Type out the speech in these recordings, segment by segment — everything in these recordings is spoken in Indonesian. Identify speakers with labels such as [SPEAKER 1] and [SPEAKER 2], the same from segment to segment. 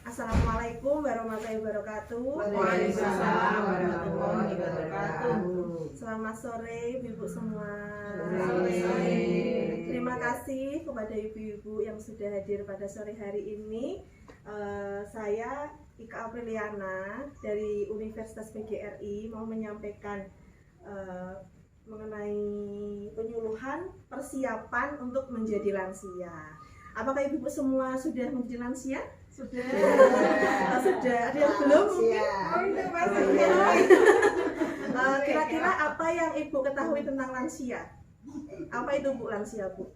[SPEAKER 1] Assalamualaikum warahmatullahi wabarakatuh.
[SPEAKER 2] Waalaikumsalam warahmatullahi wabarakatuh.
[SPEAKER 1] Selamat sore ibu semua.
[SPEAKER 2] Sore.
[SPEAKER 1] Terima kasih kepada ibu-ibu yang sudah hadir pada sore hari ini. Saya Ika Apriliana dari Universitas PGRI mau menyampaikan mengenai penyuluhan persiapan untuk menjadi lansia. Apakah ibu semua sudah menjadi lansia? Sudah. Sudah. Ada yang belum? Kira-kira apa yang ibu ketahui tentang lansia? Apa itu bu lansia bu?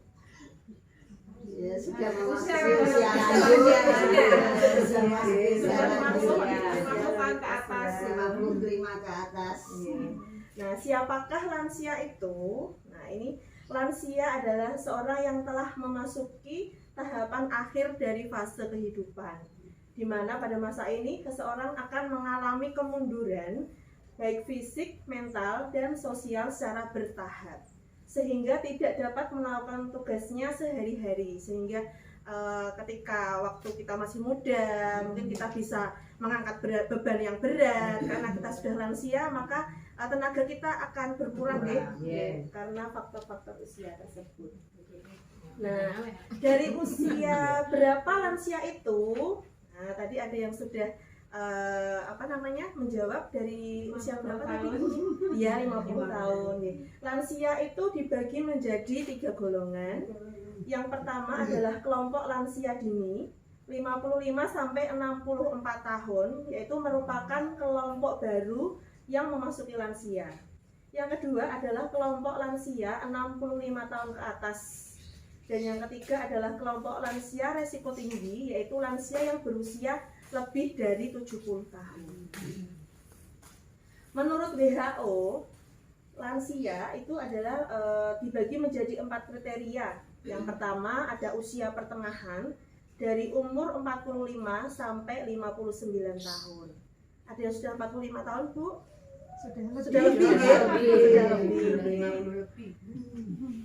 [SPEAKER 2] Ya, sudah memasuki
[SPEAKER 3] usia
[SPEAKER 2] lanjut,
[SPEAKER 3] ke atas,
[SPEAKER 2] 55 ke atas.
[SPEAKER 1] Nah, siapakah lansia itu? Nah, ini lansia adalah seorang yang telah memasuki tahapan akhir dari fase kehidupan, di mana pada masa ini seseorang akan mengalami kemunduran baik fisik, mental, dan sosial secara bertahap, sehingga tidak dapat melakukan tugasnya sehari-hari. Sehingga ketika waktu kita masih muda, mungkin kita bisa mengangkat beban yang berat. Karena kita sudah lansia, maka tenaga kita akan berkurang karena faktor-faktor usia tersebut. Nah, dari usia berapa lansia itu? Nah, tadi ada yang sudah menjawab dari usia berapa tadi? Ya, 50 tahun. Lansia itu dibagi menjadi 3 golongan. Yang pertama adalah kelompok lansia dini, 55 sampai 64 tahun, yaitu merupakan kelompok baru yang memasuki lansia. Yang kedua adalah kelompok lansia 65 tahun ke atas. Dan yang ketiga adalah kelompok lansia resiko tinggi, yaitu lansia yang berusia lebih dari 70 tahun. Menurut WHO, lansia itu adalah dibagi menjadi 4 kriteria. Yang pertama ada usia pertengahan dari umur 45 sampai 59 tahun. Ada yang sudah 45 tahun, Bu? Sudah lebih.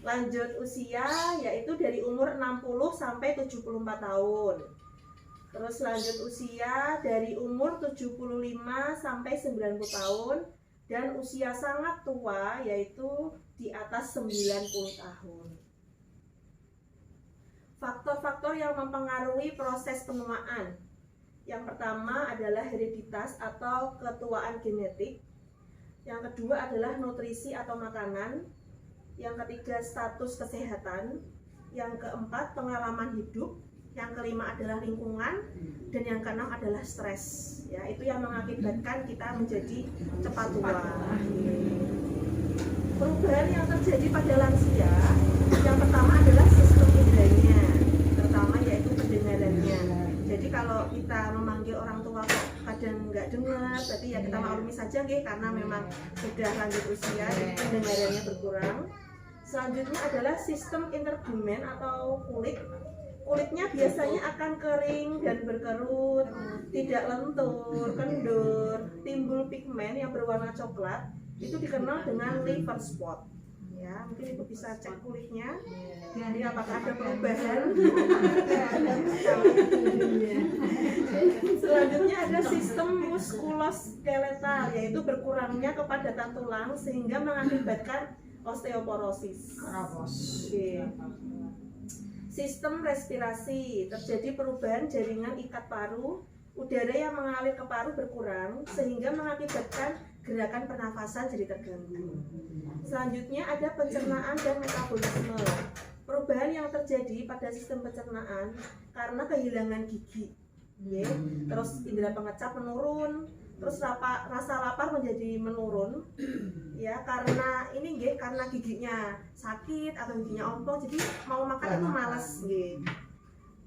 [SPEAKER 1] Lanjut usia yaitu dari umur 60 sampai 74 tahun. Terus lanjut usia dari umur 75 sampai 90 tahun, dan usia sangat tua yaitu di atas 90 tahun. Faktor-faktor yang mempengaruhi proses penuaan. Yang pertama adalah hereditas atau ketuaan genetik. Yang kedua adalah nutrisi atau makanan. Yang ketiga status kesehatan. Yang keempat pengalaman hidup. Yang kelima adalah lingkungan. Dan yang keenam adalah stres. Ya, itu yang mengakibatkan kita menjadi cepat tua. Perubahan yang terjadi pada lansia, yang pertama adalah sistem indranya, terutama yaitu pendengarannya. Jadi kalau kita memanggil orang tua kok kadang nggak dengar, berarti ya kita maklumi saja karena memang sudah lanjut usia, jadi pendengarannya berkurang. Selanjutnya adalah sistem intergumen atau kulit. Kulitnya biasanya akan kering dan berkerut, tidak lentur, kendur, timbul pigmen yang berwarna coklat. Itu dikenal dengan liver spot. Ya, mungkin Ibu bisa cek kulitnya. Jadi apakah ada perubahan? Selanjutnya ada sistem muskuloskeletal, yaitu berkurangnya kepadatan tulang sehingga mengakibatkan osteoporosis. Sistem respirasi, terjadi perubahan jaringan ikat paru, udara yang mengalir ke paru berkurang sehingga mengakibatkan gerakan pernafasan jadi terganggu. Selanjutnya ada pencernaan dan metabolisme. Perubahan yang terjadi pada sistem pencernaan karena kehilangan gigi. Terus indera pengecap menurun, terus rasa lapar menjadi menurun. Ya, karena ini karena giginya sakit atau giginya ompong, jadi mau makan itu malas.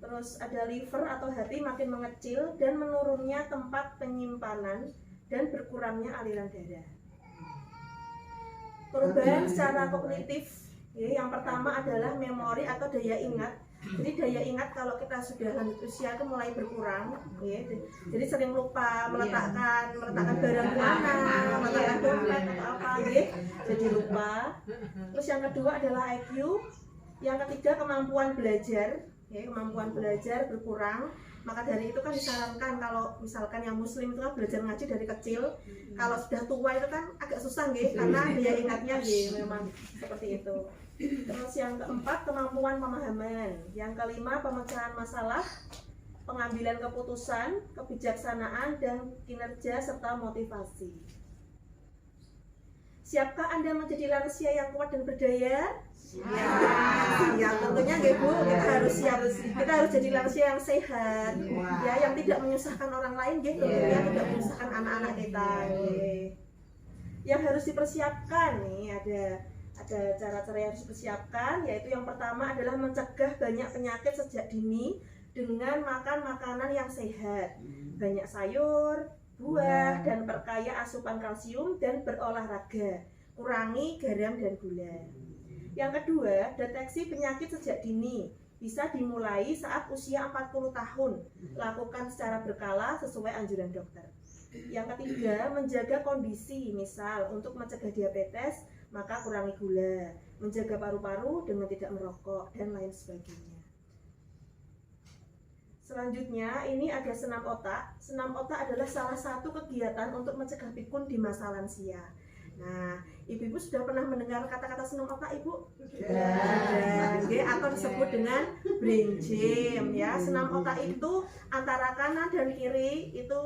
[SPEAKER 1] Terus ada liver atau hati makin mengecil dan menurunnya tempat penyimpanan dan berkurangnya aliran darah. Perubahan secara kognitif, yang pertama adalah memori atau daya ingat. Jadi daya ingat kalau kita sudah lanjut usia itu mulai berkurang, jadi sering lupa meletakkan barang di mana, meletakkan dompet atau apa, jadi lupa. Terus yang kedua adalah IQ, yang ketiga kemampuan belajar, ya, kemampuan belajar berkurang. Maka dari itu kan disarankan kalau misalkan yang muslim itu kan belajar ngaji dari kecil. Kalau sudah tua itu kan agak susah nggih, karena daya ingatnya nggih memang seperti itu. Terus yang keempat, kemampuan pemahaman. Yang kelima, pemecahan masalah, pengambilan keputusan, kebijaksanaan, dan kinerja serta motivasi. Siapkah Anda menjadi lansia yang kuat dan berdaya? Ya, tentunya nggih Bu, kita harus siap. Kita harus jadi lansia yang sehat, ya, yang tidak menyusahkan orang lain, nggih, tentunya tidak menyusahkan anak-anak kita. Nggih. Yang harus dipersiapkan nih ada cara-cara yang harus dipersiapkan, yaitu yang pertama adalah mencegah banyak penyakit sejak dini dengan makan makanan yang sehat, banyak sayur, buah, dan perkaya asupan kalsium, dan berolahraga, kurangi garam dan gula. Yang kedua, deteksi penyakit sejak dini bisa dimulai saat usia 40 tahun, lakukan secara berkala sesuai anjuran dokter. Yang ketiga, menjaga kondisi, misal untuk mencegah diabetes, maka kurangi gula, menjaga paru-paru dengan tidak merokok, dan lain sebagainya. Selanjutnya, ini ada senam otak. Senam otak adalah salah satu kegiatan untuk mencegah pikun di masa lansia. Nah, ibu-ibu sudah pernah mendengar kata-kata senam otak, Ibu? Sudah. Atau disebut dengan brain gym, ya. Senam otak itu antara kanan dan kiri itu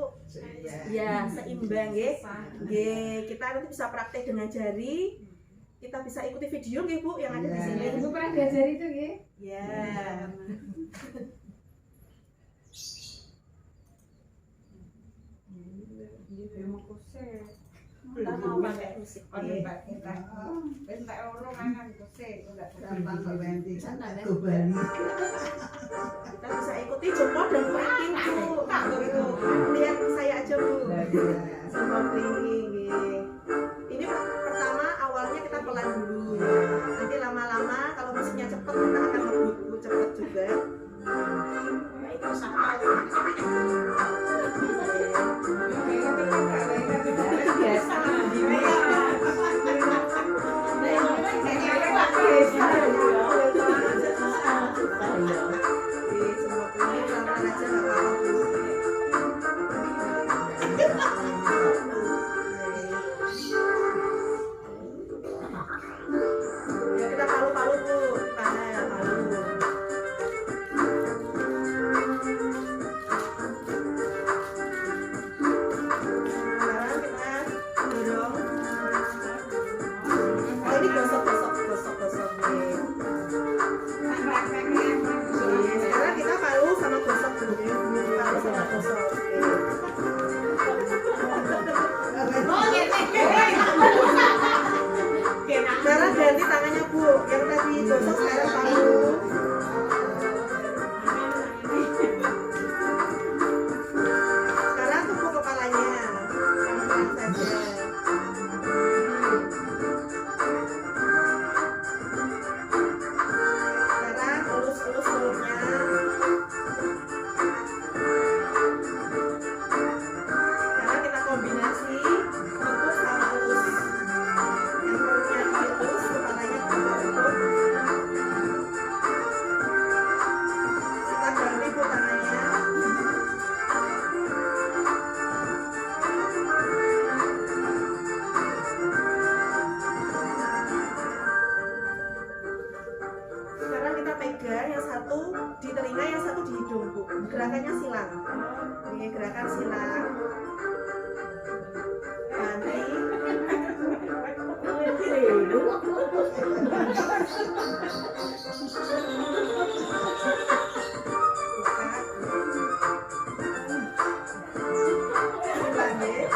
[SPEAKER 1] ya seimbang, nggih. Kita nanti bisa praktek dengan jari. Kita bisa ikuti video, nggih, Bu, yang ada di sini.
[SPEAKER 3] Ibu pernah diajar itu, nggih?
[SPEAKER 1] Ya. Kita mau pakai musik. Kita bisa ikuti jempol dan keringking, Bu. Gitu. Lihat saya aja, Bu. Jempol keringking. Ini pertama awalnya kita pelan dulu. Nanti lama-lama kalau musiknya cepat kita akan ngebut, Bu, cepat juga. Itu sama. Kita palu-palu, Bu. Palu. Sekarang ganti tangannya, Bu. Yang tadi gosok sekarang palu. Sekarang tepuk kepalanya. Pelan-pelan saja. Sekarang elus-elus mulutnya. Sekarang kita kombinasi tepuk sama elus. Yang mulutnya dielus, kepalanya ditepuk. Kita ganti, Bu, tangannya. Sekarang kita pegang yang satu di telinga, yang satu di hidung, Bu. Gerakannya silang. Ini gerakan silang. Ganti. Silang, ya.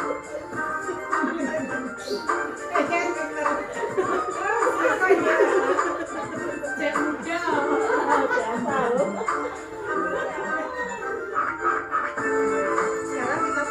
[SPEAKER 1] Sekarang kita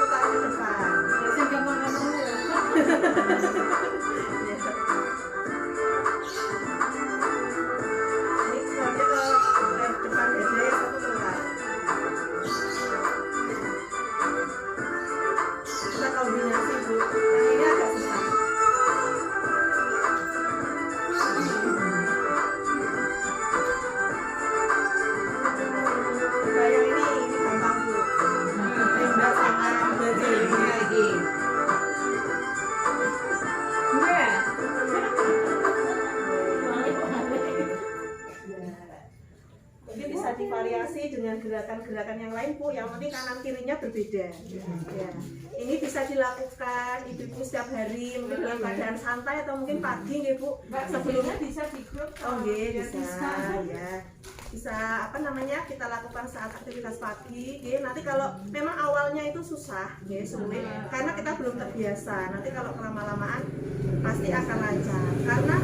[SPEAKER 1] sih dengan gerakan-gerakan yang lain Bu, yang penting kanan kirinya berbeda. Ya. Ini bisa dilakukan ibu-ibu setiap hari, mungkin dalam keadaan santai atau mungkin pagi nih Bu.
[SPEAKER 3] Sebelumnya bisa di grup.
[SPEAKER 1] Oh bisa ya. Bisa apa namanya kita lakukan saat aktivitas pagi. Nanti kalau memang awalnya itu susah, sulit, karena kita belum terbiasa. Nanti kalau lama-lamaan pasti akan lancar. Karena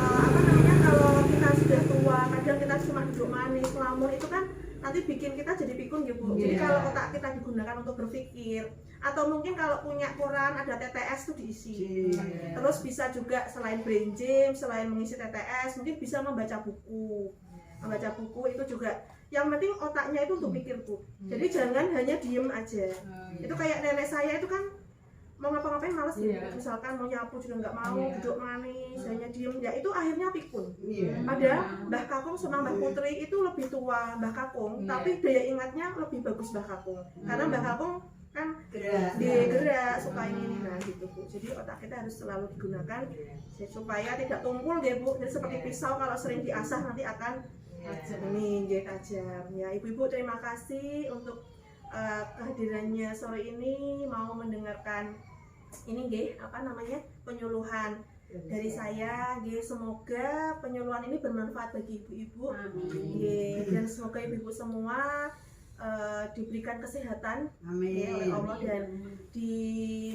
[SPEAKER 1] apa namanya kalau kita sudah tua, kadang kita cuma duduk manis, melamun itu kan nanti bikin kita jadi pikun ya Bu. Jadi kalau otak kita digunakan untuk berpikir, atau mungkin kalau punya koran ada TTS tuh diisi. Terus bisa juga selain brain gym, selain mengisi TTS, mungkin bisa membaca buku. Membaca buku itu juga yang penting otaknya itu untuk pikir Bu. Jadi jangan hanya diem aja. Itu kayak nenek saya itu kan mau ngapa-ngapain males misalkan mau nyapu juga nggak mau, duduk manis, hanya diem, ya itu akhirnya pikun. Padahal Mbah Kakung sama Mbah Putri itu lebih tua Mbah Kakung, tapi daya ingatnya lebih bagus Mbah Kakung, karena Mbah Kakung kan gerak suka ini nah gitu Bu. Jadi otak kita harus selalu digunakan supaya tidak tumpul deh Bu. Jadi seperti pisau kalau sering diasah nanti akan ini tajam. Ya ibu-ibu terima kasih untuk kehadirannya sore ini, mau mendengarkan ini apa namanya penyuluhan dari saya. Semoga penyuluhan ini bermanfaat bagi ibu-ibu, dan semoga ibu-ibu semua diberikan kesehatan oleh Allah, dan di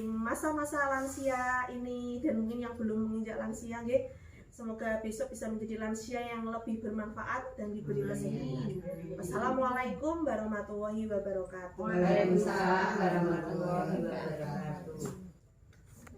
[SPEAKER 1] masa-masa lansia ini dan mungkin yang belum menginjak lansia semoga besok bisa menjadi lansia yang lebih bermanfaat dan diberi kesehatan. Wassalamualaikum warahmatullahi wabarakatuh.
[SPEAKER 2] Waalaikumsalam warahmatullahi wabarakatuh.